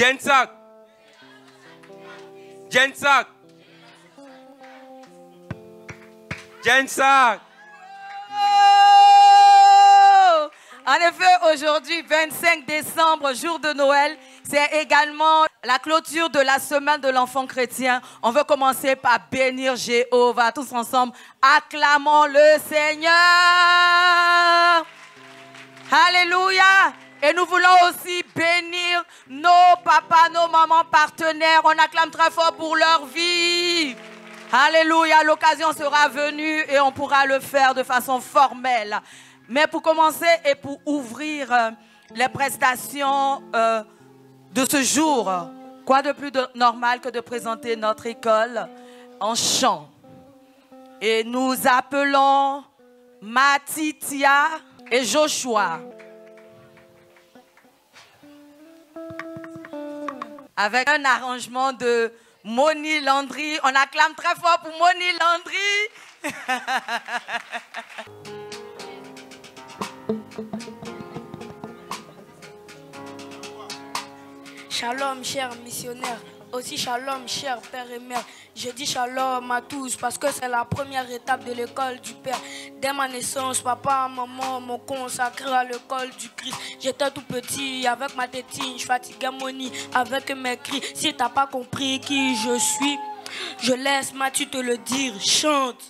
Jensak. Jensak. Jensak. Oh! En effet, aujourd'hui, 25 décembre, jour de Noël, c'est également la clôture de la semaine de l'enfant chrétien. On veut commencer par bénir Jéhovah. Tous ensemble, acclamons le Seigneur. Alléluia. Et nous voulons aussi bénir nos papas, nos mamans partenaires. On acclame très fort pour leur vie. Alléluia. L'occasion sera venue et on pourra le faire de façon formelle. Mais pour commencer et pour ouvrir les prestations de ce jour, quoi de plus normal que de présenter notre école en chant. Et nous appelons Matitia et Joshua. Avec un arrangement de Moni Landry. On acclame très fort pour Moni Landry. Shalom, chers missionnaires. Aussi shalom, chers pères et mères. Je dis shalom à tous parce que c'est la première étape de l'école du Père. Dès ma naissance, papa et maman m'ont consacré à l'école du Christ. J'étais tout petit avec ma tétine, je fatiguais mon nid avec mes cris. Si t'as pas compris qui je suis, je laisse Mathieu te le dire. Chante.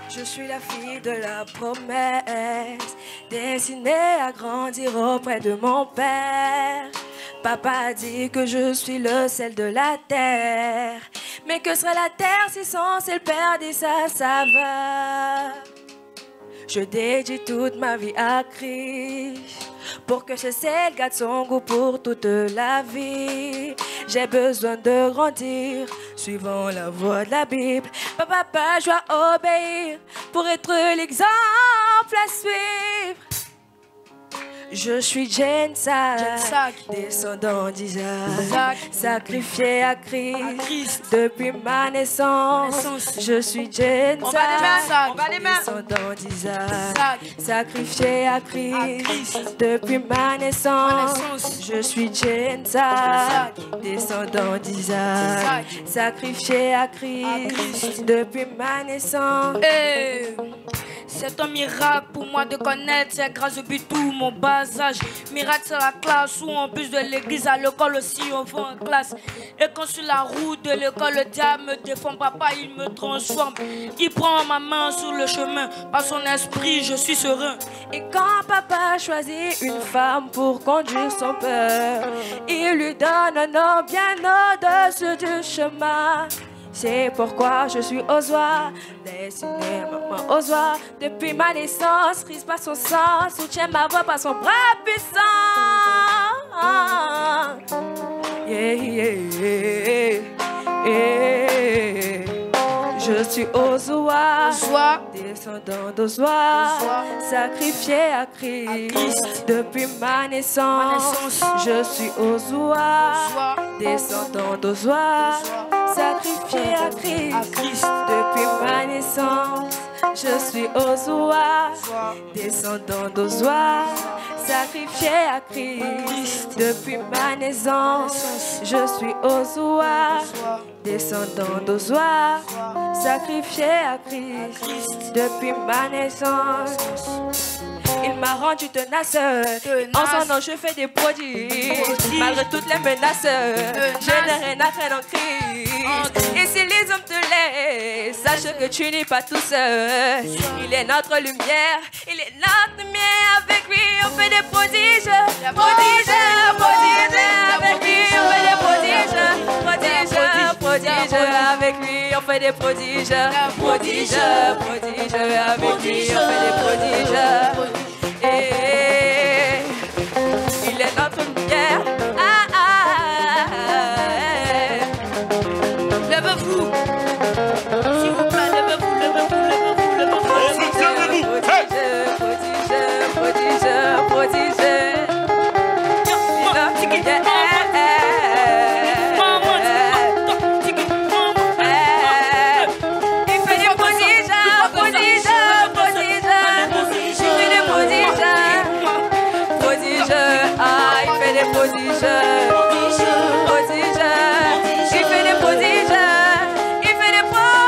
Je suis la fille de la promesse, destinée à grandir auprès de mon père. Papa a dit que je suis le sel de la terre. Mais que serait la terre si son sel perdait sa saveur? Je dédie toute ma vie à Christ, pour que ce sel garde son goût pour toute la vie. J'ai besoin de grandir, suivant la voie de la Bible. Papa, je dois obéir, pour être l'exemple à suivre. Je suis Jensak, descendant d'Isaac, sacrifié à Christ depuis ma naissance. Je suis Jensak, descendant d'Isaac, sacrifié à Christ depuis ma naissance. Je suis Jensak, descendant d'Isaac, sacrifié à Christ depuis ma naissance. C'est un miracle pour moi de connaître ces grâces depuis tout mon bas âge. Miracle, c'est la classe où en plus de l'église à l'école aussi on va en classe. Et quand sur la route de l'école le diable me défend, papa il me transforme. Il prend ma main sur le chemin, par son esprit je suis serein. Et quand papa choisit une femme pour conduire son père, il lui donne un nom bien au-dessus du chemin. C'est pourquoi je suis aux oies, destinée maman aux oies. Depuis ma naissance, Christ par son sang soutient ma voix par son bras puissant. Yeah, yeah, yeah. Je suis aux oies, descendant aux oies, sacrifié à Christ. Depuis ma naissance, je suis aux oies, descendant aux oies, sacrifié à Christ. Depuis ma naissance, je suis aux oies, descendant aux oies, sacrifié à Christ. Depuis ma naissance, je suis aux oies, descendant aux oies, sacrifié à Christ. Depuis ma naissance, il m'a rendu tenace. En son nom, je fais des prodiges. Malgré toutes les menaces, je n'ai rien à craindre en Christ. Et si les hommes te laissent, sache que tu n'es pas tout seul. Il est notre lumière, il est notre lumière. Avec lui, on fait des prodiges. Prodiges, prodiges. Avec lui, on fait des prodiges. Prodiges, prodiges. Avec lui, on fait des prodiges. Prodiges, prodiges. Avec lui, on fait des prodiges. Et il est notre lumière. Levez-vous. S'il vous plaît, levez-vous, levez-vous, levez-vous, levez-vous. Prodige, prodige, prodige. des prodiges. Il fait des prodiges. Il fait des prodiges.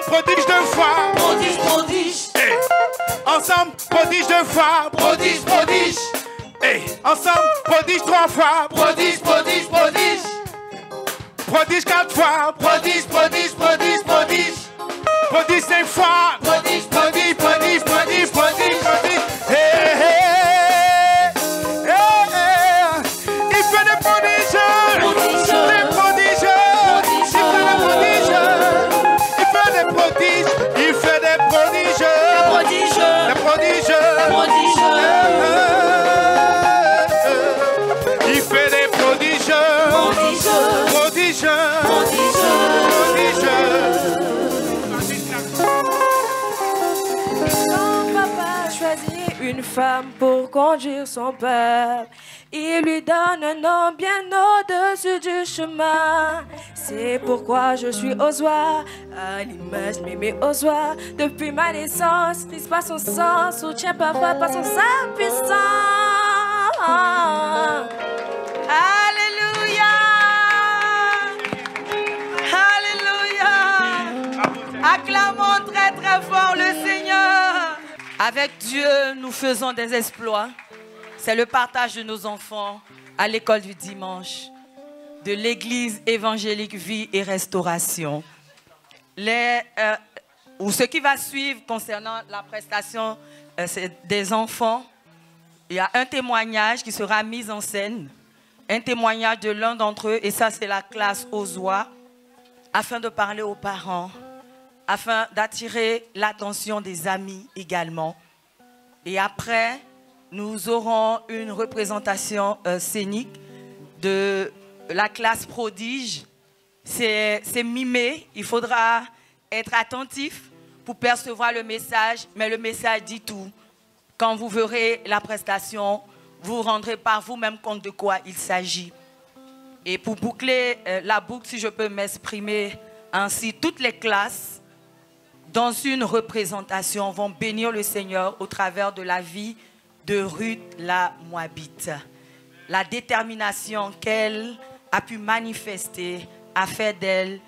Prodige deux fois, prodige, prodige. Hey. Ensemble, prodige deux fois, prodige, prodige. Hey. Ensemble, prodige trois fois, prodige, prodige, prodige. Prodige quatre fois, prodige, prodige, prodige, prodige. Prodige cinq fois, prodige, prodige, prodige, prodige, prodige, prodige. Hey, hey. Hey, hey. Il fait des prodiges, des prodiges. Il fait des prodiges. Des prodiges. Il fait des prodiges. Prodiges. Son papa choisit une femme pour conduire son peuple. Il lui donne un nom bien au-dessus du chemin. C'est pourquoi je suis Osoi, à l'image m'aimer Osoi. Depuis ma naissance, Christ par son sang soutient papa par son sang puissant. Alléluia. Alléluia. Acclamons très très fort le Seigneur. Avec Dieu, nous faisons des exploits. C'est le partage de nos enfants à l'école du dimanche de l'église évangélique Vie et Restauration. Ce qui va suivre concernant la prestation des enfants, il y a un témoignage qui sera mis en scène, un témoignage de l'un d'entre eux, et ça c'est la classe Osoi, afin de parler aux parents, afin d'attirer l'attention des amis également. Et après, nous aurons une représentation scénique de la classe prodige. C'est mimé. Il faudra être attentif pour percevoir le message. Mais le message dit tout. Quand vous verrez la prestation, vous vous rendrez par vous-même compte de quoi il s'agit. Et pour boucler la boucle, si je peux m'exprimer ainsi, toutes les classes, dans une représentation, vont bénir le Seigneur au travers de la vie de Ruth la Moabite. La détermination qu'elle a pu manifester a fait d'elle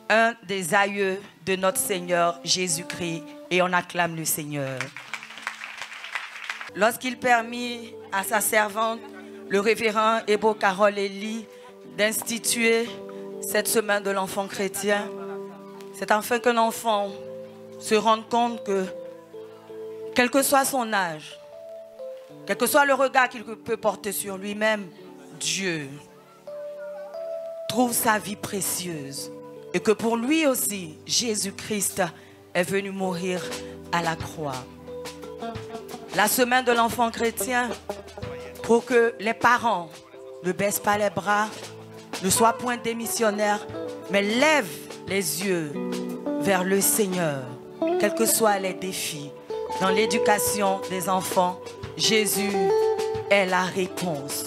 un des aïeux de notre Seigneur Jésus-Christ, et on acclame le Seigneur. Lorsqu'il permit à sa servante, le révérend Ebo Carole Elie, d'instituer cette semaine de l'enfant chrétien, c'est afin qu'un enfant se rende compte que, quel que soit son âge, quel que soit le regard qu'il peut porter sur lui-même, Dieu trouve sa vie précieuse. Et que pour lui aussi, Jésus-Christ est venu mourir à la croix. La semaine de l'enfant chrétien, pour que les parents ne baissent pas les bras, ne soient point démissionnaires, mais lèvent les yeux vers le Seigneur, quels que soient les défis, dans l'éducation des enfants, Jésus est la réponse.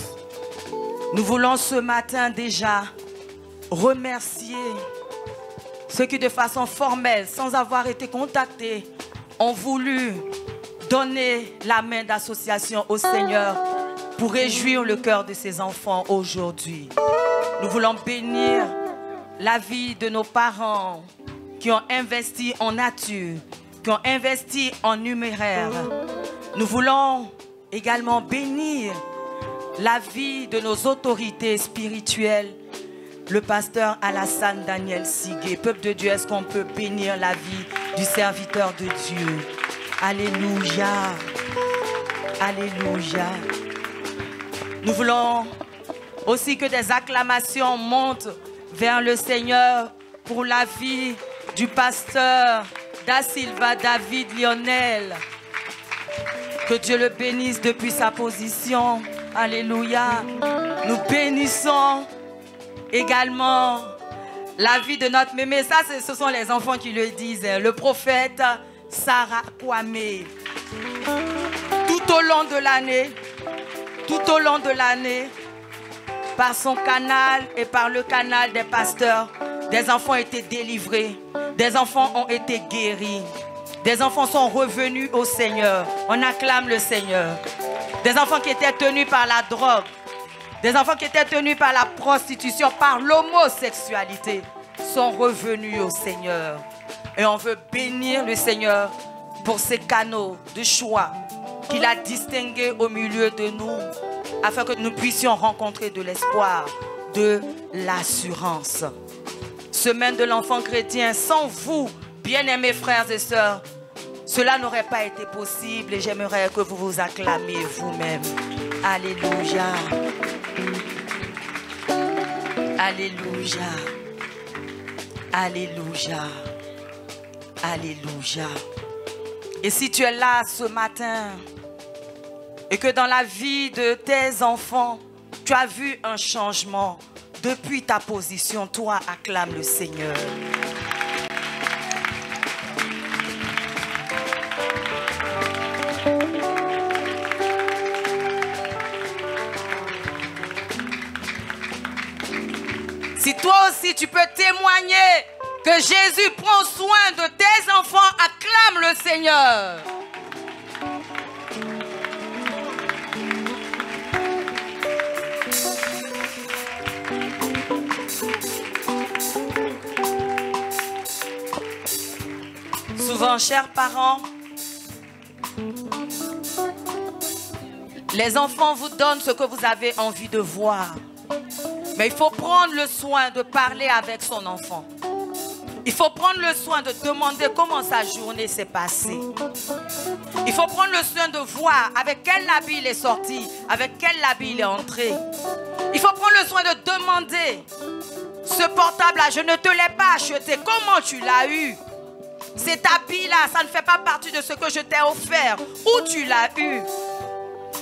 Nous voulons ce matin déjà remercier ceux qui de façon formelle, sans avoir été contactés, ont voulu donner la main d'association au Seigneur pour réjouir le cœur de ses enfants aujourd'hui. Nous voulons bénir la vie de nos parents qui ont investi en nature, qui ont investi en numéraire. Nous voulons également bénir la vie de nos autorités spirituelles, le pasteur Alassane Daniel Sigué. Peuple de Dieu, est-ce qu'on peut bénir la vie du serviteur de Dieu? Alléluia. Alléluia. Nous voulons aussi que des acclamations montent vers le Seigneur pour la vie du pasteur Da Silva David Lionel. Que Dieu le bénisse depuis sa position. Alléluia. Nous bénissons également la vie de notre mémé. Ça, ce sont les enfants qui le disent. Le prophète Sarah Kwame. Tout au long de l'année, par son canal et par le canal des pasteurs, des enfants ont été délivrés, des enfants ont été guéris, des enfants sont revenus au Seigneur. On acclame le Seigneur. Des enfants qui étaient tenus par la drogue, des enfants qui étaient tenus par la prostitution, par l'homosexualité, sont revenus au Seigneur. Et on veut bénir le Seigneur pour ces canaux de choix qu'il a distingués au milieu de nous, afin que nous puissions rencontrer de l'espoir, de l'assurance. Semaine de l'enfant chrétien, sans vous, bien-aimés frères et sœurs, cela n'aurait pas été possible et j'aimerais que vous vous acclamiez vous-même. Alléluia. Alléluia. Alléluia. Alléluia. Et si tu es là ce matin et que dans la vie de tes enfants, tu as vu un changement depuis ta position, toi, acclame le Seigneur. Si toi aussi tu peux témoigner que Jésus prend soin de tes enfants, acclame le Seigneur. Souvent, chers parents, les enfants vous donnent ce que vous avez envie de voir. Mais il faut prendre le soin de parler avec son enfant. Il faut prendre le soin de demander comment sa journée s'est passée. Il faut prendre le soin de voir avec quel habit il est sorti, avec quel habit il est entré. Il faut prendre le soin de demander, ce portable-là, je ne te l'ai pas acheté, comment tu l'as eu? Cet habit-là, ça ne fait pas partie de ce que je t'ai offert. Où tu l'as eu?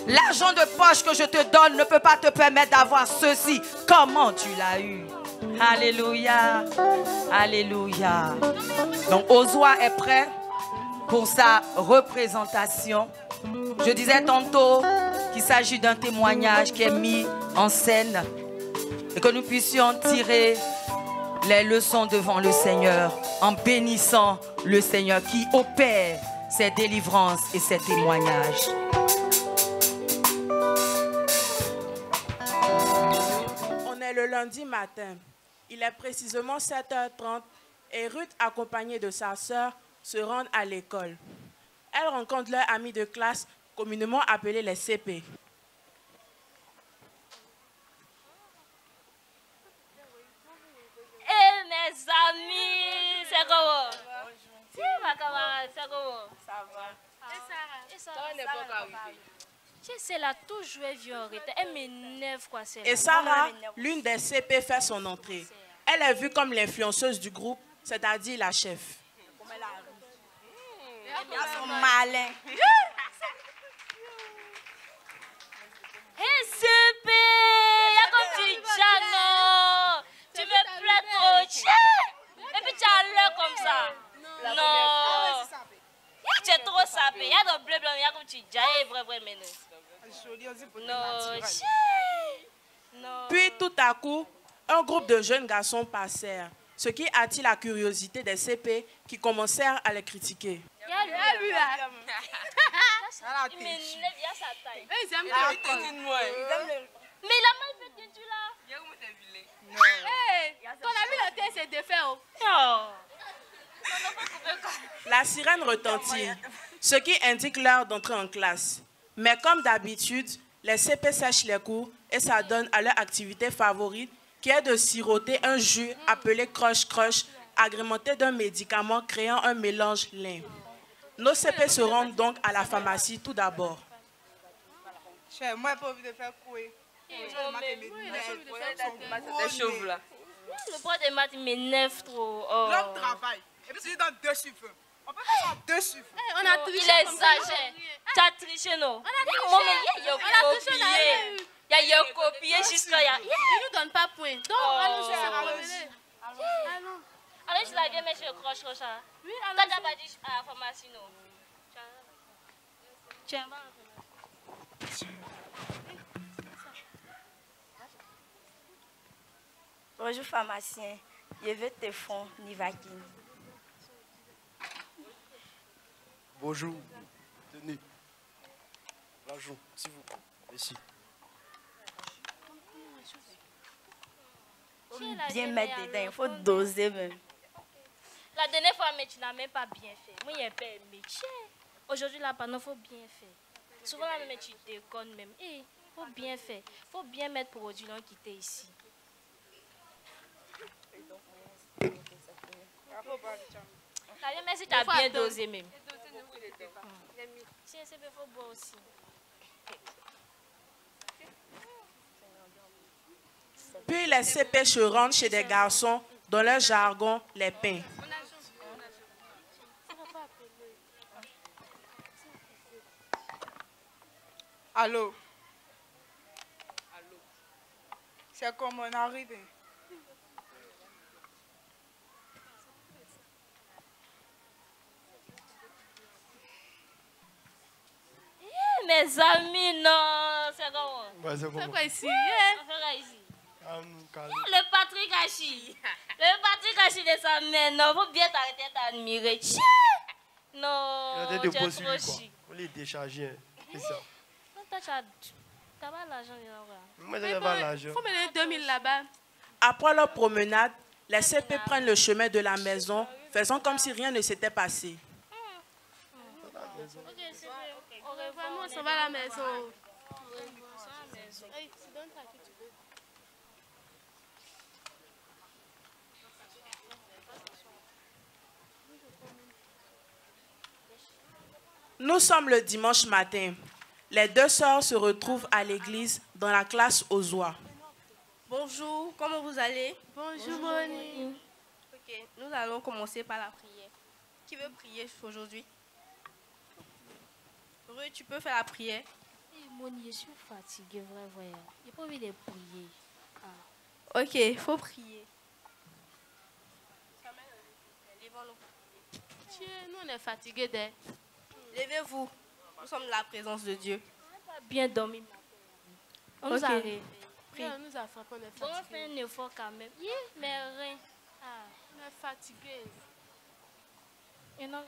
L'argent de poche que je te donne ne peut pas te permettre d'avoir ceci. Comment tu l'as eu? Alléluia. Alléluia. Donc Ozwa est prêt pour sa représentation. Je disais tantôt qu'il s'agit d'un témoignage qui est mis en scène et que nous puissions tirer les leçons devant le Seigneur en bénissant le Seigneur qui opère ses délivrances et ses témoignages. Le lundi matin, il est précisément 7h30 et Ruth, accompagnée de sa sœur, se rend à l'école. Elle rencontre leur amis de classe, communément appelés les CP. Eh mes amis, c'est comment? Si ma camarade, c'est comment? Ça va. Et Sarah? Toi, n'est pas arrivé. Elle a toujours vu en retard. Elle m'énerve quoi. Et Sarah, l'une des CP, fait son entrée. Elle est vue comme l'influenceuse du groupe, c'est-à-dire la chef. Ils sont malins. Hé CP, il y a comme tu dis non. Tu me plais trop. Et puis tu as l'air comme ça. Puis tout à coup, un groupe de jeunes garçons passèrent, ce qui attire la curiosité des CP qui commencèrent à les critiquer. Mais il a mal fait que tu l'as. Ton ami la tête s'est défait. La sirène retentit, ce qui indique l'heure d'entrer en classe. Mais comme d'habitude, les CP sèchent les cours et s'adonnent à leur activité favorite, qui est de siroter un jus appelé crush-crush, agrémenté d'un médicament créant un mélange lin. Nos CP se rendent donc à la pharmacie tout d'abord. Moi, j'ai pas envie de faire couer. Le prof de maths m'énerve trop. L'homme travaille. Et puis, tu dans 2 chiffres. On peut faire 2 chiffres. On a triché. Il exagère. Tu as triché, non? On a triché. Il y a copié jusqu'à... Il ne nous donne pas point. Donc, allons-y. Allez, je la game, monsieur Croche. Oui, allons-y. Tu n'as pas dit à la pharmacie, non? Tiens, va. Bonjour pharmacien, je veux tes fonds Nivaquine. Bonjour, tenez. L'argent, s'il vous plaît. Ici. Il faut bien mettre dedans, il faut doser même. La dernière fois, mais tu n'as même pas bien fait. Moi, il n'y a pas un métier. Aujourd'hui, là, il faut bien faire. Souvent, là, même, tu déconnes même. Il faut bien faire. Il faut bien mettre pour produit qui était ici. Mais si tu as bien dosé même. Si c'est il faut boire aussi. Puis les CP se rendent chez des garçons dans leur jargon, les pains. Allô? C'est comme on arrive. Mes amis, non, c'est comment? C'est quoi ici? Le Patrick Hachi. Le Patrick Hachi de sa mère, non, faut bien t'arrêter d'admirer. Non, tu es trop chic. On les décharger. C'est ça. Toi, tu as pas l'argent là-bas. Moi, j'ai pas l'argent. Faut mettre 2000 là-bas. Après leur promenade, les CP prennent le chemin de la maison, faisant comme si rien ne s'était passé. Au revoir, nous on s'en va à la maison. Nous sommes le dimanche matin. Les deux sœurs se retrouvent à l'église dans la classe aux oies. Bonjour, comment vous allez? Bonjour, Moni. Ok, nous allons commencer par la prière. Qui veut prier aujourd'hui? Ruth, tu peux faire la prière? Moni, je suis fatiguée, vrai. J'ai pas envie de prier. Ok, il faut prier. Nous, on est fatigués d'elle. Levez-vous. Nous sommes dans la présence de Dieu. On n'a pas bien dormi. On nous a rêvé. On nous a frappé, on est fatigués. On fait un effort quand même. Mais rien. On est fatigués. Et non.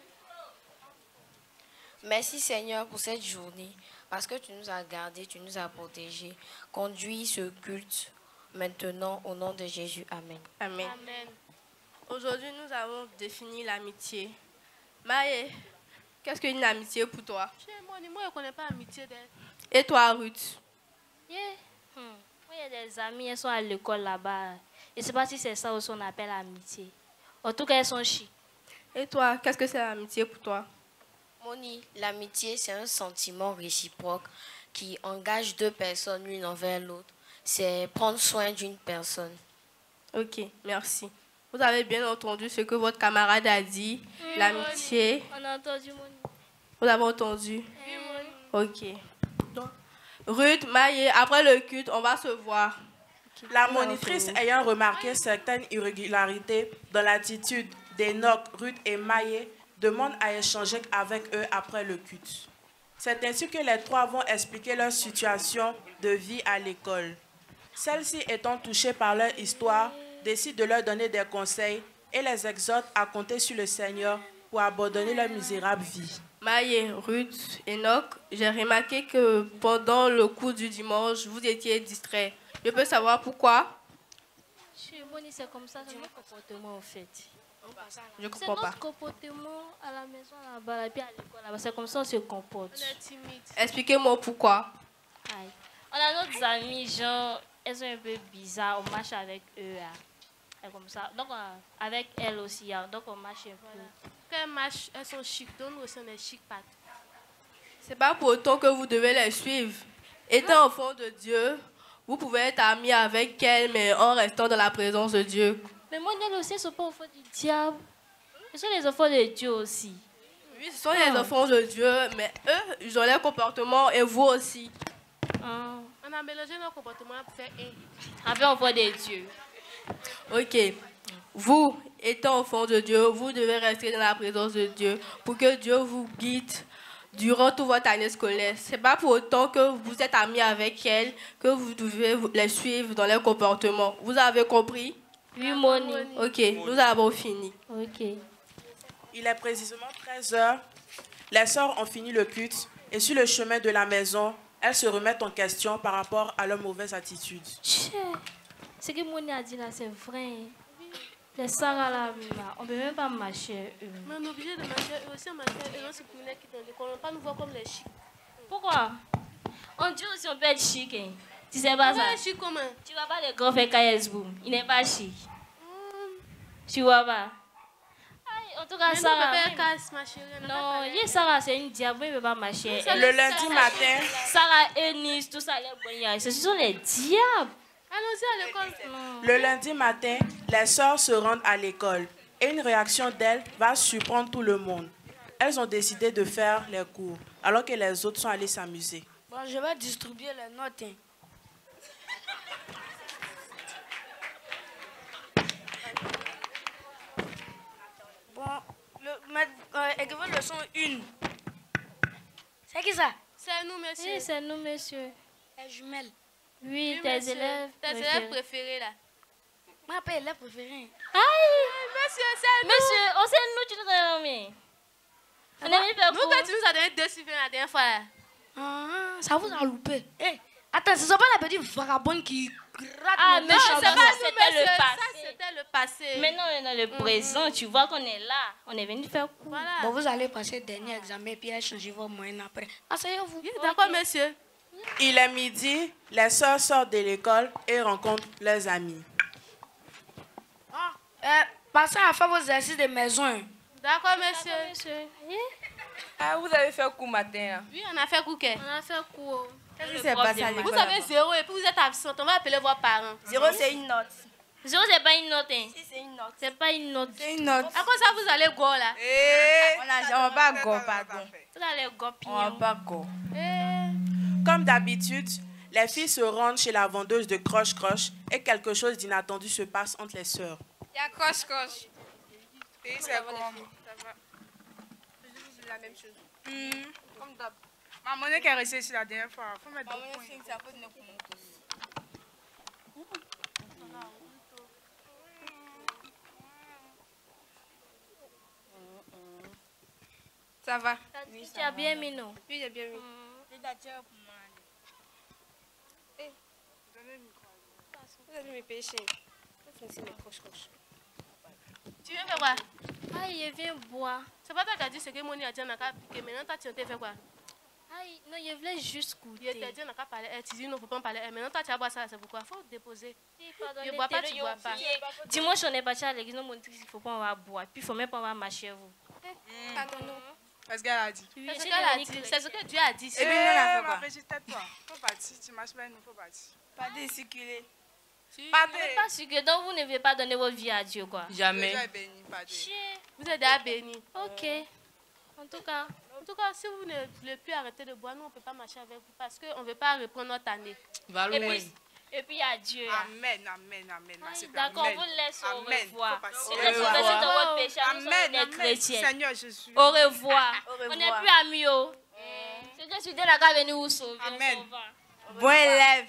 Merci Seigneur pour cette journée, parce que tu nous as gardés, tu nous as protégés. Conduis ce culte maintenant au nom de Jésus. Amen. Amen. Amen. Aujourd'hui, nous avons défini l'amitié. Maë, qu'est-ce qu'une amitié pour toi? Moi, je ne connais pas l'amitié d'elle. Et toi, Ruth? Moi, il y a des amis, elles sont à l'école là-bas. Je ne sais pas si c'est ça aussi on appelle amitié. En tout cas, elles sont chic. Et toi, qu'est-ce que c'est l'amitié pour toi? Moni, l'amitié, c'est un sentiment réciproque qui engage 2 personnes l'une envers l'autre. C'est prendre soin d'une personne. Ok, merci. Vous avez bien entendu ce que votre camarade a dit, oui, l'amitié. On a entendu, Moni. Vous avez entendu? Oui, Moni. Ok. Donc, Ruth, Maë, après le culte, on va se voir. Okay. La monitrice ayant remarqué certaines irrégularités dans l'attitude d'Enoch, Ruth et Maë, demande à échanger avec eux après le culte. C'est ainsi que les trois vont expliquer leur situation de vie à l'école. Celles-ci étant touchées par leur histoire, décident de leur donner des conseils et les exhortent à compter sur le Seigneur pour abandonner leur misérable vie. Maïe, Ruth, Enoch, j'ai remarqué que pendant le cours du dimanche, vous étiez distraits. Je peux savoir pourquoi? Chez Bonnie, c'est comme ça, c'est notre comportement en fait. Je ne comprends pas. C'est notre comportement à la maison là-bas, et puis à l'école là-bas. C'est comme ça qu'on se comporte. On est timide. Expliquez-moi pourquoi. Aïe. On a d'autres amis, genre, elles sont un peu bizarres, on marche avec eux. Et comme ça. Donc, avec elles aussi, donc on marche un peu. Quand elles marchent, elles sont chic. Donc, nous aussi, on est chic partout. C'est pas pour autant que vous devez les suivre. Étant enfant de Dieu, vous pouvez être amis avec elles, mais en restant dans la présence de Dieu. Mais moi, elles aussi, ne sont pas enfants du diable. Ils sont les enfants de Dieu aussi. Oui, ce sont les enfants de Dieu, mais eux, ils ont leur comportement et vous aussi. On a mélangé nos comportements pour faire un. Avec enfants de Dieu. Ok. Vous, étant enfant de Dieu, vous devez rester dans la présence de Dieu pour que Dieu vous guide durant toute votre année scolaire. Ce n'est pas pour autant que vous êtes amis avec elles que vous devez les suivre dans leur comportement. Vous avez compris? Oui, Moni. Ok, nous avons fini. Ok. Il est précisément 13h. Les sœurs ont fini le culte et sur le chemin de la maison, elles se remettent en question par rapport à leur mauvaise attitude. Ce que Moni a dit là, c'est vrai. Les Sarah là, on ne peut même pas marcher eux. Mais on est obligé de marcher eux aussi, on marche eux aussi pour les qui dans l'école. On ne peut pas nous voir comme les chics. Pourquoi? On dit aussi on peut être chic. Hein. Tu sais pas ça? Chic comment? Tu vois pas le grand frère KS Boom. Il n'est pas chic. Tu vois pas? Aïe, en tout cas, Sarah. Non, Sarah, c'est une diable, il ne peut pas marcher. Le lundi matin, Sarah, Eunice, tout ça, les bonnes. Ce sont les diables. Allons-y à l'école. Le lundi matin, les sœurs se rendent à l'école et une réaction d'elles va surprendre tout le monde. Elles ont décidé de faire les cours alors que les autres sont allés s'amuser. Bon, je vais distribuer les notes. Hein. Bon, écrivez leçon 1. C'est qui ça? C'est nous, monsieur. Oui, c'est nous, monsieur. Les jumelles. Oui, tes élèves. Tes élèves préférés, là. Moi, je pas élève préféré. Aïe! Monsieur, c'est nous. Monsieur, on sait nous, tu nous as nommé. On est venu faire cours. Nous, tu nous as donné 2 suivants la dernière fois. Ça vous a loupé. Hey, attends, ce n'est pas la petite vagabonde qui gratte. Ah, non, c'est pas ça, c'était le passé. Ça, c'était le passé. Maintenant, on est dans le présent. Tu vois qu'on est là. On est venu faire cours. Voilà. Bon, vous allez passer le dernier examen puis échanger vos moyens après. Asseyez-vous. D'accord, monsieur. Il est midi, les sœurs sortent de l'école et rencontrent leurs amis. Passez à faire vos exercices de maison. D'accord, monsieur. Vous avez fait cours matin? Oui, on a fait cours. On a fait cours. Qu'est-ce qui s'est passé à l'école? Vous avez 0 et puis vous êtes absente. On va appeler vos parents. 0, c'est une note. 0, c'est pas une note. Si, c'est une note. C'est pas une note. C'est une note. À quoi ça vous allez go là? On va pas go, pardon. Vous allez go, on va pas go. Comme d'habitude, les filles se rendent chez la vendeuse de croche-croche et quelque chose d'inattendu se passe entre les sœurs. Il y a croche-croche. Et c'est comme... Ça va. C'est la même chose. Comme d'hab. Ma monnaie qui est restée ici la dernière fois. Faut mettre deux points. C'est à cause de notre montre. Ça va. Oui, tu as bien mis, non? Oui, j'ai bien mis. Vous avez mes péchés. Tu viens faire quoi? Aïe, il vient boire. C'est pas toi qui as dit ce que Moni a dit, on a qu'à appliquer. Maintenant, toi, tu as fait quoi? Aïe, non, il voulait juste goûter. Il t'a dit, on n'a qu'à parler. Tu dis, non, il ne faut pas parler. Maintenant, toi, tu vas boire ça, c'est pourquoi? Il faut déposer. Je ne bois pas, tu ne bois pas. Dimanche, on est parti à l'église, on m'a dit qu'il ne faut pas, on va boire. Puis, il ne faut même pas, on va marcher, vous. Pardon. Parce qu'elle a dit. C'est ce qu'elle a dit. C'est ce que Dieu a dit. Eh bien, ma petite tête-toi. Il faut partir. Tu marches pas, il faut partir. Pas de circuler. Pas sûr que donc vous ne devez pas donner votre vie à Dieu, quoi. Jamais. Vous êtes déjà béni. Ok. En tout cas, si vous ne voulez plus arrêter de boire, nous, on ne peut pas marcher avec vous parce qu'on ne veut pas reprendre notre année. Et puis, il y a Dieu. Amen. D'accord, on vous laisse au revoir. Au revoir. Dans votre péché, nous sommes des chrétiens. Seigneur Jésus. Au revoir. On n'est plus amis. C'est Jésus de la venir vous sauver. Amen. Bon élève.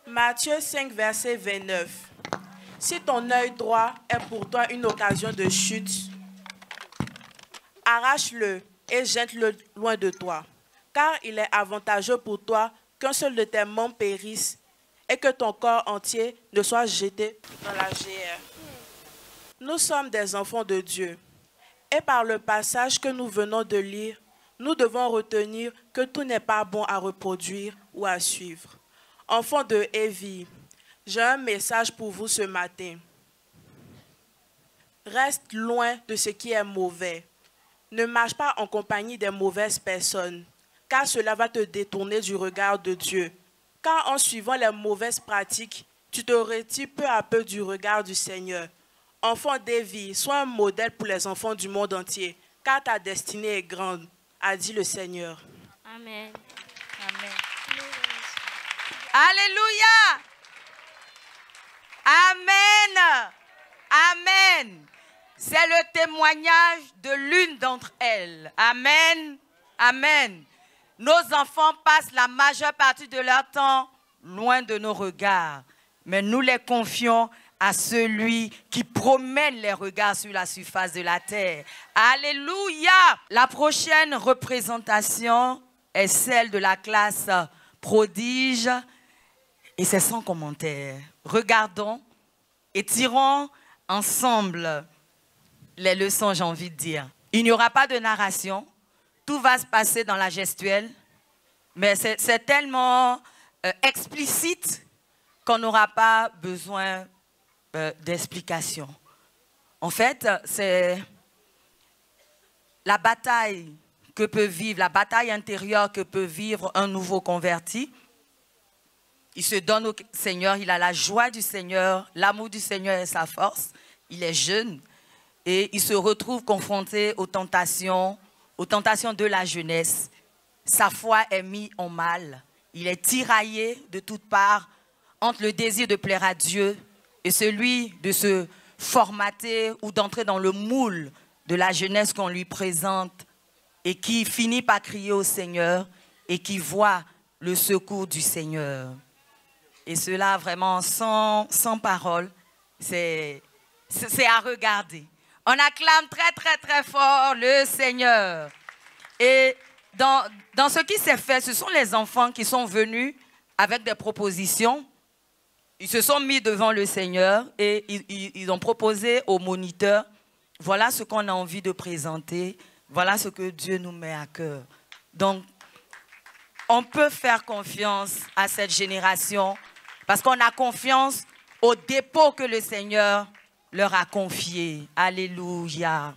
Matthieu 5, verset 29. Si ton œil droit est pour toi une occasion de chute, arrache-le et jette-le loin de toi, car il est avantageux pour toi qu'un seul de tes membres périsse et que ton corps entier ne soit jeté dans la géhenne. Nous sommes des enfants de Dieu, et par le passage que nous venons de lire, nous devons retenir que tout n'est pas bon à reproduire ou à suivre. Enfants de Evie, j'ai un message pour vous ce matin. Reste loin de ce qui est mauvais. Ne marche pas en compagnie des mauvaises personnes, car cela va te détourner du regard de Dieu. Car en suivant les mauvaises pratiques, tu te retires peu à peu du regard du Seigneur. Enfant d'Evie, sois un modèle pour les enfants du monde entier, car ta destinée est grande, a dit le Seigneur. Amen. Amen. Alléluia. Amen. Amen. C'est le témoignage de l'une d'entre elles. Amen. Amen. Nos enfants passent la majeure partie de leur temps loin de nos regards, mais nous les confions à celui qui promène les regards sur la surface de la terre. Alléluia. La prochaine représentation est celle de la classe prodige et c'est sans commentaire. Regardons et tirons ensemble les leçons, j'ai envie de dire. Il n'y aura pas de narration, tout va se passer dans la gestuelle, mais c'est tellement explicite qu'on n'aura pas besoin d'explication. En fait, c'est la bataille que peut vivre, la bataille intérieure que peut vivre un nouveau converti. Il se donne au Seigneur, il a la joie du Seigneur, l'amour du Seigneur est sa force, il est jeune et il se retrouve confronté aux tentations de la jeunesse. Sa foi est mise en mal, il est tiraillé de toutes parts entre le désir de plaire à Dieu et celui de se formater ou d'entrer dans le moule de la jeunesse qu'on lui présente et qui finit par crier au Seigneur et qui voit le secours du Seigneur. Et cela vraiment sans parole, c'est à regarder. On acclame très très très fort le Seigneur. Et dans ce qui s'est fait, ce sont les enfants qui sont venus avec des propositions. Ils se sont mis devant le Seigneur et ils ont proposé au moniteur, voilà ce qu'on a envie de présenter, voilà ce que Dieu nous met à cœur. Donc, on peut faire confiance à cette génération parce qu'on a confiance au dépôt que le Seigneur leur a confié. Alléluia.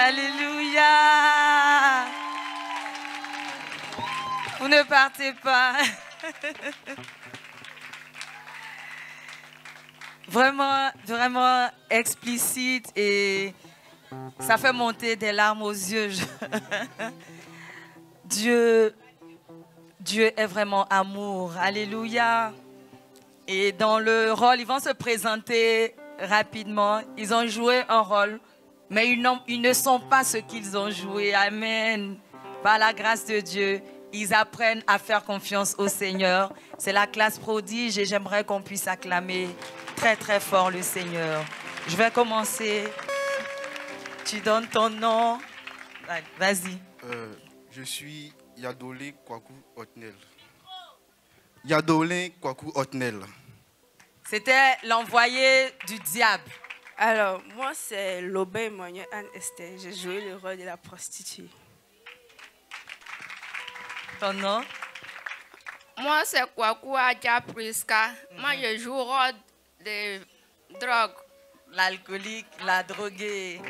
Alléluia. Vous ne partez pas. Vraiment, vraiment explicite et ça fait monter des larmes aux yeux. Dieu est vraiment amour. Alléluia. Et dans le rôle, ils vont se présenter rapidement. Ils ont joué un rôle, mais ils ne sont pas ce qu'ils ont joué. Amen. Par la grâce de Dieu, ils apprennent à faire confiance au Seigneur. C'est la classe prodige et j'aimerais qu'on puisse acclamer très très fort le Seigneur. Je vais commencer. Tu donnes ton nom. Vas-y. Je suis Yadolé Kwaku Otnel. Yadolé Kwaku Otnel. C'était l'envoyé du diable. Alors, moi, c'est Lobé Moignon Anne Esther. J'ai joué le rôle de la prostituée. Ton nom? Moi, c'est Kwaku Adja Priska. Moi, je joue le rôle de drogue. L'alcoolique, la droguée.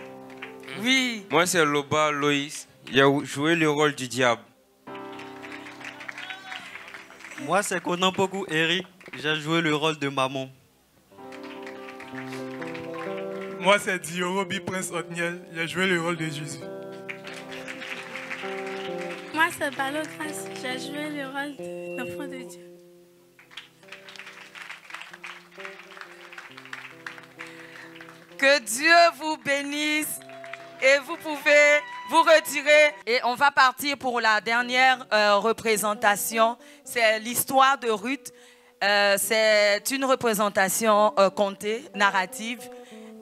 Oui. Moi, c'est Loba Loïs. Il a joué le rôle du diable. Moi, c'est Konampoku Eric. J'ai joué le rôle de maman. Moi, c'est Diorobi Prince Otniel. Il a joué le rôle de Jésus. Moi, c'est Balo Grace. J'ai joué le rôle d'enfant de Dieu. Que Dieu vous bénisse et vous pouvez vous retirer. Et on va partir pour la dernière représentation. C'est l'histoire de Ruth. C'est une représentation contée, narrative.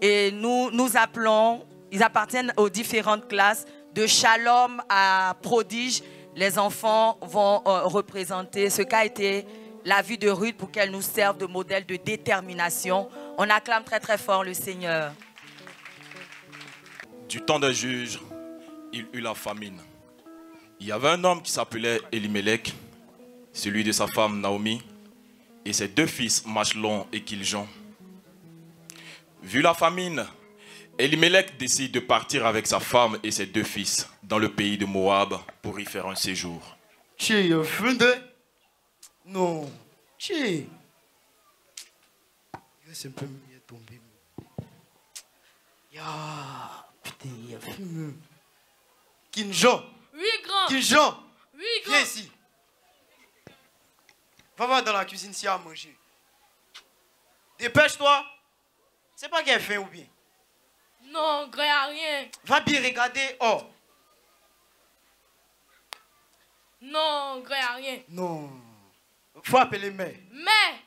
Et nous appelons, ils appartiennent aux différentes classes, de Shalom à Prodige. Les enfants vont représenter ce qu'a été la vie de Ruth pour qu'elle nous serve de modèle de détermination. On acclame très très fort le Seigneur. Du temps des juges, il eut la famine. Il y avait un homme qui s'appelait Elimelech, celui de sa femme Naomi, et ses deux fils Machlon et Kiljon. Vu la famine, Elimelech décide de partir avec sa femme et ses deux fils dans le pays de Moab pour y faire un séjour. Non, c'est un peu mieux tombé. Ya, putain, il y a fumé. Kinjo. Oui, grand. Kinjo. Oui, grand. Viens ici. Va voir dans la cuisine s'il y a à manger. Dépêche-toi. C'est pas qu'elle fait ou bien. Non, grand, y a rien. Va bien regarder. Oh. Non, grand, y a rien. Non. Faut appeler mère. Mais.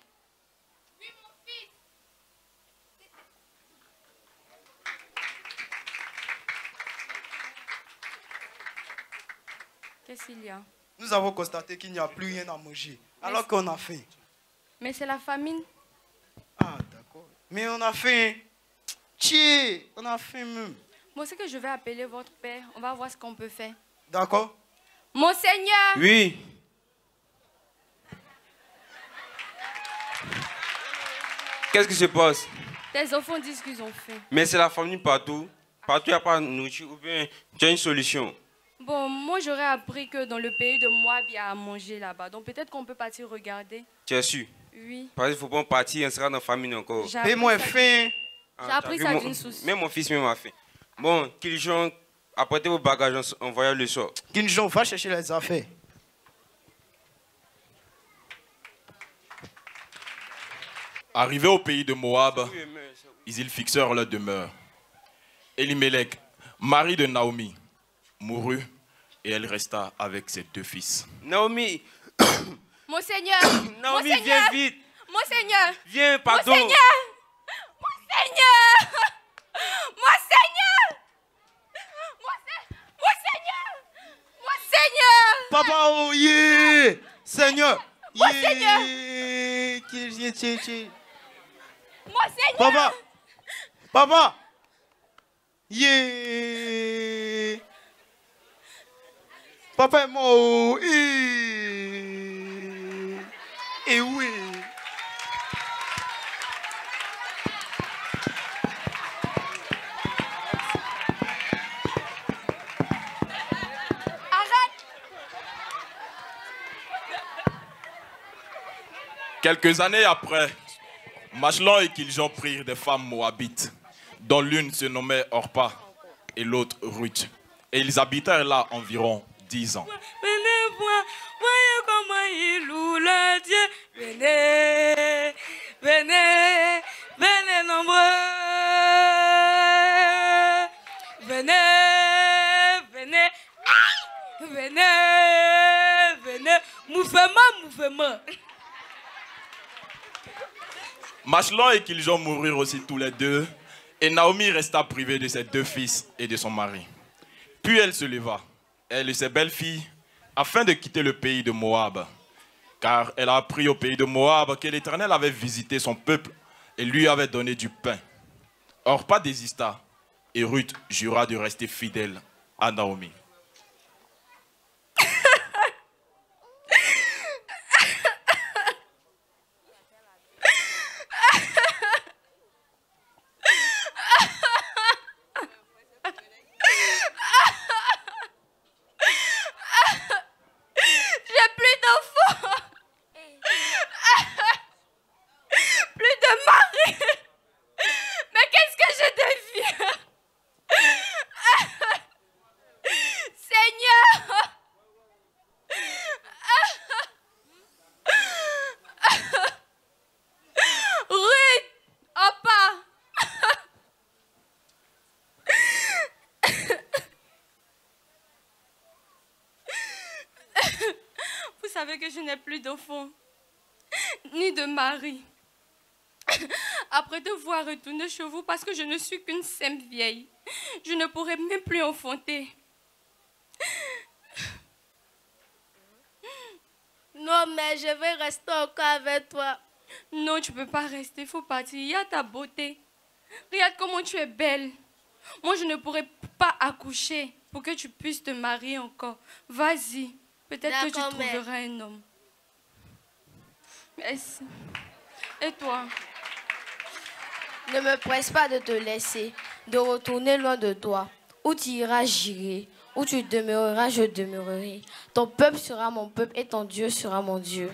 Oui, mon fils. Qu'est-ce qu'il y a? Nous avons constaté qu'il n'y a plus rien à manger. Alors qu'on a faim. Mais c'est la famine. Ah, d'accord. Mais on a faim. Tiens, on a faim même. Moi, c'est que je vais appeler votre père. On va voir ce qu'on peut faire. D'accord. Monseigneur. Oui. Qu'est-ce qui se passe? Tes enfants disent qu'ils ont faim. Mais c'est la famille partout. Partout, il n'y a pas de nourriture. Ou bien, tu as une solution. Bon, moi, j'aurais appris que dans le pays de Moab, il y a à manger là-bas. Donc, peut-être qu'on peut partir regarder. Tu es sûr? Oui. Parce qu'il ne faut pas partir, on sera dans la famille encore. Fais-moi faim. J'ai appris ça d'une source. Même mon fils même a faim. Bon, Kiljon, apportez vos bagages, on voyage le soir. Kiljon, va chercher les affaires. Arrivés au pays de Moab, ils y fixèrent leur demeure. Elimelech, mari de Naomi, mourut et elle resta avec ses deux fils. Naomi, Monseigneur. Naomi, Monseigneur. viens vite. Monseigneur. Viens, pardon. Monseigneur. Monseigneur. Monseigneur. Monseigneur. Papa, oh yeah. Seigneur. Monseigneur. Yeah. Monseigneur. Papa. Papa. Yeah. Papa est mort. Et oui. Quelques années après, Machlon et Kiljon prirent des femmes moabites, dont l'une se nommait Orpa et l'autre Ruth. Et ils habitèrent là environ 10 ans. Venez voir, voyez comment il loue le Dieu. Venez, venez, venez nombreux. Venez, venez, venez, venez. Mouvement. Machlon et Kiljon moururent aussi tous les deux, et Naomi resta privée de ses deux fils et de son mari. Puis elle se leva, elle et ses belles-filles, afin de quitter le pays de Moab, car elle a appris au pays de Moab que l'Éternel avait visité son peuple et lui avait donné du pain. Orpa désista, et Ruth jura de rester fidèle à Naomi. savez que je n'ai plus d'enfant, ni de mari. Après devoir retourner chez vous parce que je ne suis qu'une simple vieille, je ne pourrai même plus enfanter. Non, mais je vais rester encore avec toi. Non, tu ne peux pas rester, il faut partir. Il y a ta beauté. Regarde comment tu es belle. Moi, je ne pourrais pas accoucher pour que tu puisses te marier encore. Vas-y, peut-être que tu trouveras un homme. Merci. Et toi? Ne me presse pas de te laisser, de retourner loin de toi. Où tu iras, j'irai. Où tu demeureras, je demeurerai. Ton peuple sera mon peuple et ton Dieu sera mon Dieu.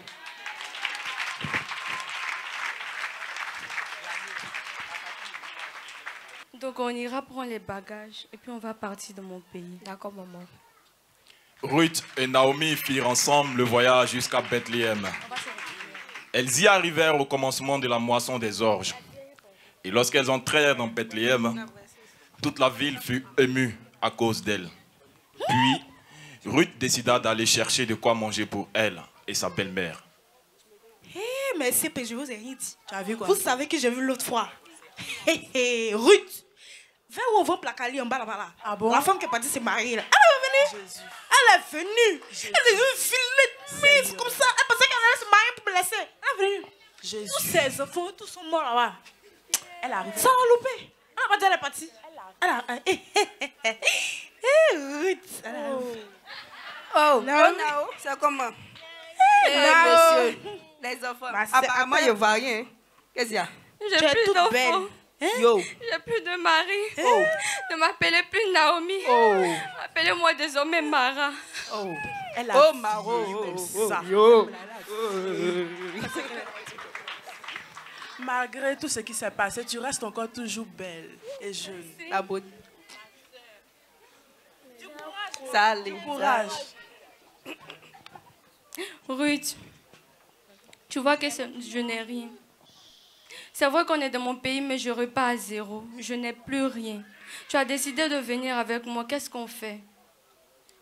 Donc on ira prendre les bagages et puis on va partir de mon pays. D'accord, maman. Ruth et Naomi firent ensemble le voyage jusqu'à Bethléem. Elles y arrivèrent au commencement de la moisson des orges. Et lorsqu'elles entrèrent dans Bethléem, toute la ville fut émue à cause d'elles. Puis, Ruth décida d'aller chercher de quoi manger pour elle et sa belle-mère. Hé, mais c'est que je vous ai rien dit. Tu as vu quoi? Vous savez que j'ai vu l'autre fois. Ruth, va où on va placaler en bas là-bas. Ah bon? La femme qui est partie se marier là. Elle est venue. Jésus. Elle est venue. Elle est venue filer mise comme ça. Elle pensait qu'elle allait se marier pour me laisser. Elle est venue. Jésus. Tous ses enfants, tous sont morts là-bas. Elle arrive. Ça a loupé. Elle est partie. Elle a... Ruth. Oh, non, c'est comment? Monsieur, les enfants. Apparemment, il ne voit rien. Qu'est-ce qu'il y a? J'ai plus d'enfants. J'ai plus de mari. Ne m'appelez plus Naomi. Appelez-moi désormais Mara. Elle a Maro. Malgré tout ce qui s'est passé, tu restes encore toujours belle et jeune. La beauté. Ça allait. Courage. Ruth, tu vois que je n'ai rien. C'est vrai qu'on est dans mon pays, mais je repars à zéro. Je n'ai plus rien. Tu as décidé de venir avec moi. Qu'est-ce qu'on fait?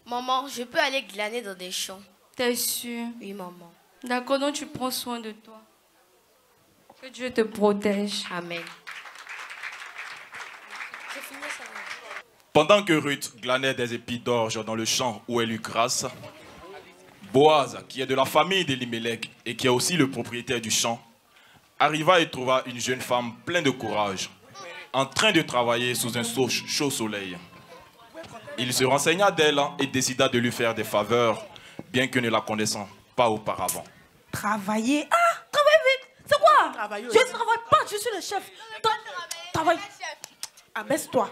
Maman, je peux aller glaner dans des champs. T'es sûre? Oui, maman. D'accord, donc tu prends soin de toi. Que Dieu te protège. Amen. Pendant que Ruth glanait des épis d'orge dans le champ où elle eut grâce, Boaz, qui est de la famille d'Elimelech et qui est aussi le propriétaire du champ, arriva et trouva une jeune femme pleine de courage, en train de travailler sous un chaud soleil. Il se renseigna d'elle et décida de lui faire des faveurs, bien que ne la connaissant pas auparavant. Travailler? Ah, travaille vite. C'est quoi? Je ne travaille pas, je suis le chef. Travaille. Abaisse-toi.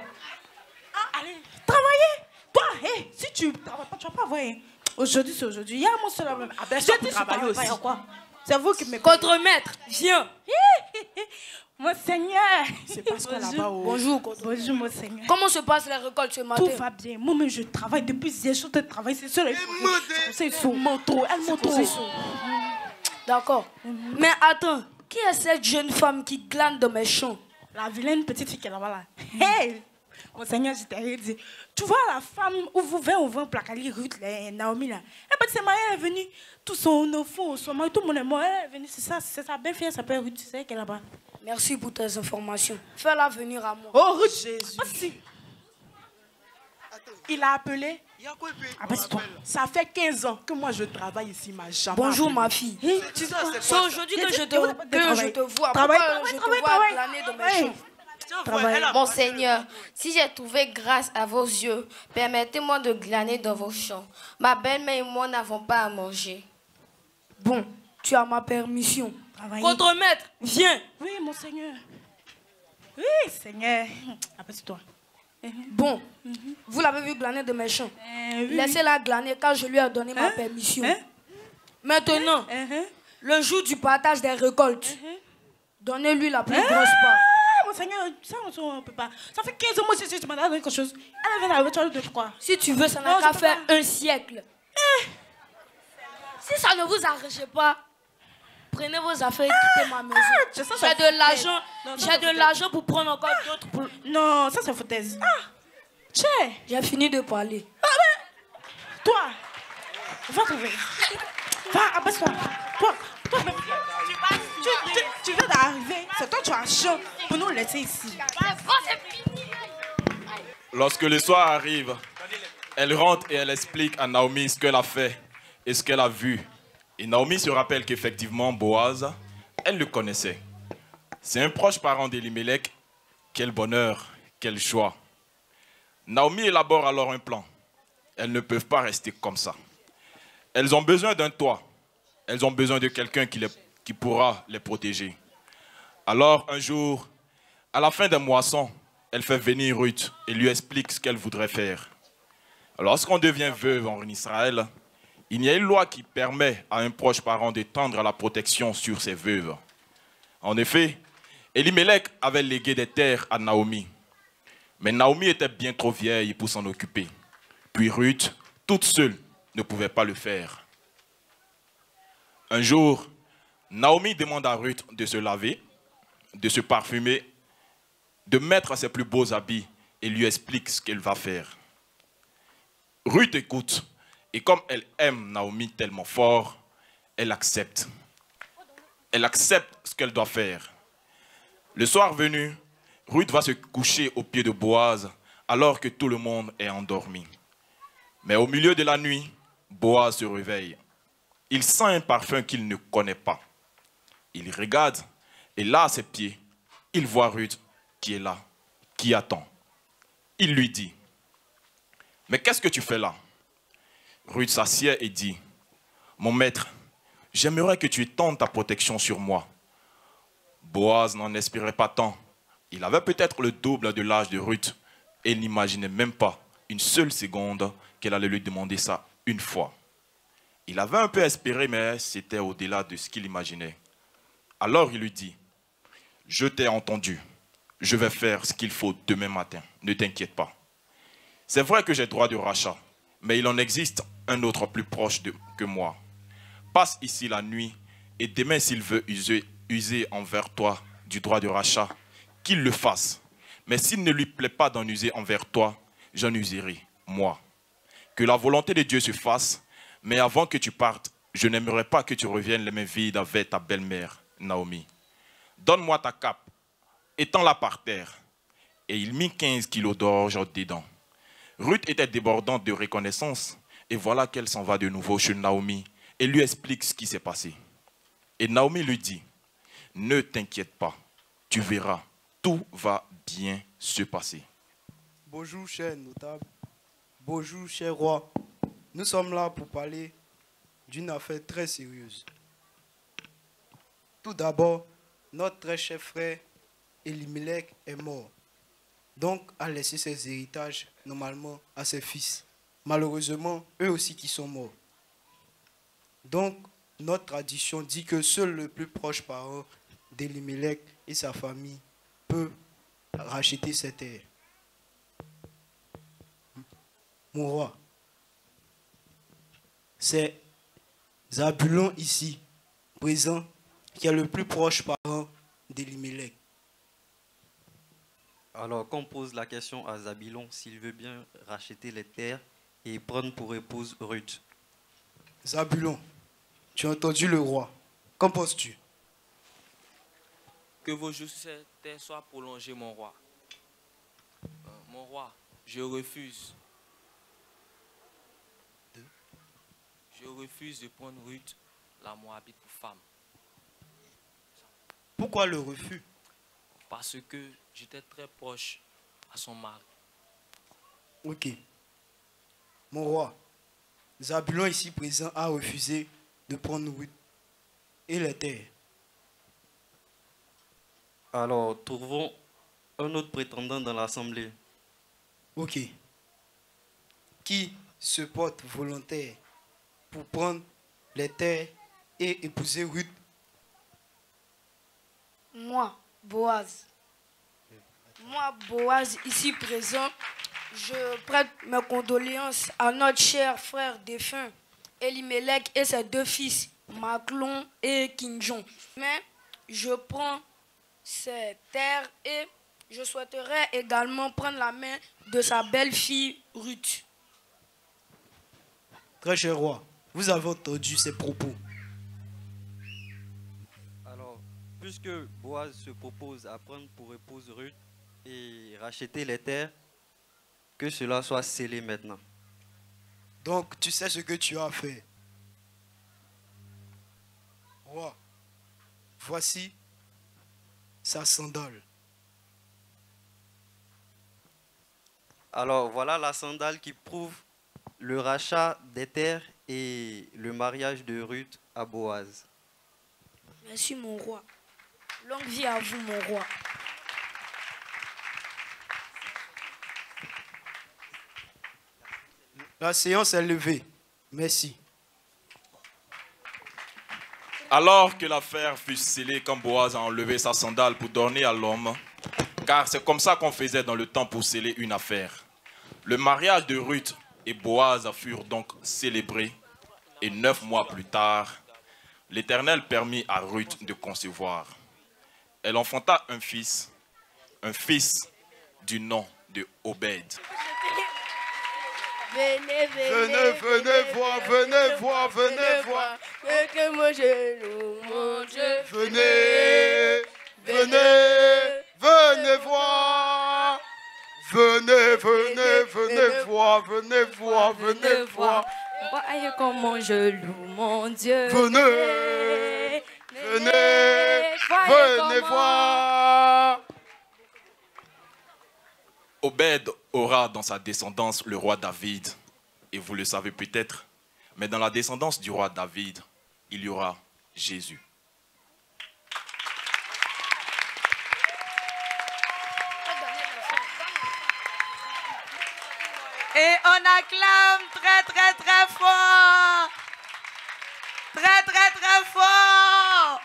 Ah, allez. Travailler? Toi, hey, si tu ne travailles pas, tu ne vas pas voir. Aujourd'hui, c'est aujourd'hui. Il y a mon seul même. Abaisse-toi pour travailler aussi. C'est vous qui me... Contremaître, viens. Mon Seigneur. C'est parce qu'on là-bas. Bonjour, bonjour, mon Seigneur. Comment se passe la récolte ce matin? Tout va bien. Moi-même, je travaille depuis hier. Je suis en train de travailler. C'est sûr. C'est son manteau. Elle manteau. D'accord. Mais attends, qui est cette jeune femme qui glane dans mes champs? La vilaine petite fille qui est là-bas. Là. Hey! Mon Seigneur, je t'ai rien dit. Tu vois la femme où vous venez, on va placaler Ruth, Naomi là. Elle peut se marier, elle est venue. Tout son enfant, son mari, tout le monde est mort. Elle est venue, c'est sa belle-fille, elle s'appelle Ruth, tu sais qu'elle est là-bas. Merci pour tes informations. Fais-la venir à moi. Oh, Ruth, Jésus. Si. Il a appelé. Ça fait 15 ans que moi je travaille ici, ma jambe. Bonjour ma fille. C'est aujourd'hui que je te vois. Pourquoi je te vois glaner dans mes champs? Mon Seigneur, si j'ai trouvé grâce à vos yeux, permettez-moi de glaner dans vos champs. Ma belle-mère et moi n'avons pas à manger. Bon, tu as ma permission. Contremaître, viens. Oui, mon Seigneur. Oui, Seigneur. Apaise-toi. Bon, vous l'avez vu glaner de mes champs. Laissez-la glaner car je lui ai donné ma permission. Maintenant, le jour du partage des récoltes, donnez-lui la plus grosse part. Mon Seigneur, ça on peut pas. Ça fait 15 ans, moi, si tu m'as donné quelque chose. Elle avait la voiture de quoi? Si tu veux, ça n'a qu'à faire un siècle. Si ça ne vous arrange pas, prenez vos affaires et quittez ma maison. J'ai de l'argent pour prendre encore d'autres. Non, ça c'est foutaise. J'ai fini de parler. Toi, va trouver. Va, abaisse-toi. Toi, même. Tu viens d'arriver. C'est toi, tu as chaud pour nous laisser ici. Lorsque le soir arrive, elle rentre et elle explique à Naomi ce qu'elle a fait et ce qu'elle a vu. Et Naomi se rappelle qu'effectivement, Boaz, elle le connaissait. C'est un proche parent d'Elimelech. Quel bonheur, quelle joie. Naomi élabore alors un plan. Elles ne peuvent pas rester comme ça. Elles ont besoin d'un toit. Elles ont besoin de quelqu'un qui pourra les protéger. Alors, un jour, à la fin d'un moisson, elle fait venir Ruth et lui explique ce qu'elle voudrait faire. Lorsqu'on devient veuve en Israël, il y a une loi qui permet à un proche parent d'étendre la protection sur ses veuves. En effet, Elimelech avait légué des terres à Naomi. Mais Naomi était bien trop vieille pour s'en occuper. Puis Ruth, toute seule, ne pouvait pas le faire. Un jour, Naomi demande à Ruth de se laver, de se parfumer, de mettre ses plus beaux habits et lui explique ce qu'elle va faire. Ruth écoute et comme elle aime Naomi tellement fort, elle accepte. Elle accepte ce qu'elle doit faire. Le soir venu, Ruth va se coucher aux pieds de Boaz alors que tout le monde est endormi. Mais au milieu de la nuit, Boaz se réveille. Il sent un parfum qu'il ne connaît pas. Il regarde et là, à ses pieds, il voit Ruth qui est là, qui attend. Il lui dit, « Mais qu'est-ce que tu fais là ?» Ruth s'assied et dit, « Mon maître, j'aimerais que tu étendes ta protection sur moi. » Boaz n'en espérait pas tant. Il avait peut-être le double de l'âge de Ruth et il n'imaginait même pas une seule seconde qu'elle allait lui demander ça une fois. Il avait un peu espéré, mais c'était au-delà de ce qu'il imaginait. Alors il lui dit, « Je t'ai entendu. Je vais faire ce qu'il faut demain matin. Ne t'inquiète pas. C'est vrai que j'ai droit de rachat, mais il en existe un autre plus proche que moi. Passe ici la nuit et demain s'il veut user envers toi du droit de rachat, qu'il le fasse. Mais s'il ne lui plaît pas d'en user envers toi, j'en userai, moi. Que la volonté de Dieu se fasse, mais avant que tu partes, je n'aimerais pas que tu reviennes les mains vides avec ta belle-mère, Naomi. Donne-moi ta cape, étends-la par terre. » Et il mit 15 kilos d'orge dedans. Ruth était débordante de reconnaissance, et voilà qu'elle s'en va de nouveau chez Naomi et lui explique ce qui s'est passé. Et Naomi lui dit, « Ne t'inquiète pas, tu verras, tout va bien se passer. » Bonjour, cher notable. Bonjour, cher roi. Nous sommes là pour parler d'une affaire très sérieuse. Tout d'abord, notre très cher frère Elimelech est mort. Donc, a laissé ses héritages normalement à ses fils. Malheureusement, eux aussi qui sont morts. Donc, notre tradition dit que seul le plus proche parent d'Elimelech et sa famille peut racheter ses terres. Mon roi, c'est Zabulon ici, présent, qui est le plus proche parent d'Elimelech. Alors qu'on pose la question à Zabulon s'il veut bien racheter les terres et prendre pour épouse Ruth. Zabulon, tu as entendu le roi. Qu'en penses-tu? Que vos jours sur cette terre soient prolongés, mon roi. Mon roi, je refuse. Je refuse de prendre Ruth, la Moabite, pour femme. Pourquoi le refus? Parce que j'étais très proche à son mari. Ok. Mon roi, Zabulon ici présent a refusé de prendre Ruth et les terres. Alors, trouvons un autre prétendant dans l'assemblée. Ok. Qui se porte volontaire pour prendre les terres et épouser Ruth? Moi, Boaz. Moi, Boaz, ici présent, je prête mes condoléances à notre cher frère défunt, Elimelech et ses deux fils, Maclon et Kinjon. Mais je prends ces terres et je souhaiterais également prendre la main de sa belle-fille Ruth. Très cher roi, Vous avez entendu ces propos. Alors, puisque Boaz se propose à prendre pour épouse Ruth et racheter les terres, que cela soit scellé maintenant. Donc, tu sais ce que tu as à faire. Roi, voici sa sandale. Alors, voilà la sandale qui prouve le rachat des terres et le mariage de Ruth à Boaz. Merci mon roi. Longue vie à vous mon roi. La séance est levée. Merci. Alors que l'affaire fut scellée, quand Boaz a enlevé sa sandale pour donner à l'homme, car c'est comme ça qu'on faisait dans le temps pour sceller une affaire. Le mariage de Ruth et Boaz furent donc célébrés, et 9 mois plus tard, l'Éternel permit à Ruth de concevoir. Elle enfanta un fils du nom de Obed. Venez voir, venez voir, venez voir. Que mon genou, mon Dieu. Venez voir. Venez voir, venez voir, venez voir. Voyez comme mon genou, mon Dieu. Venez voir. Obed aura dans sa descendance le roi David. Et vous le savez peut-être, mais dans la descendance du roi David, il y aura Jésus. Et on acclame très très très fort. Très très très fort.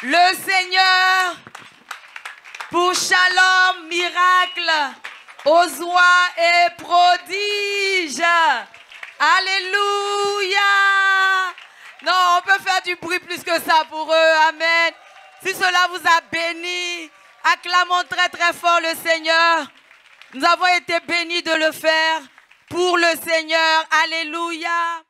Le Seigneur pour shalom, miracle, aux joies et prodiges. Alléluia. Non, on peut faire du bruit plus que ça pour eux. Amen. Si cela vous a béni, acclamons très très fort le Seigneur. Nous avons été bénis de le faire pour le Seigneur. Alléluia.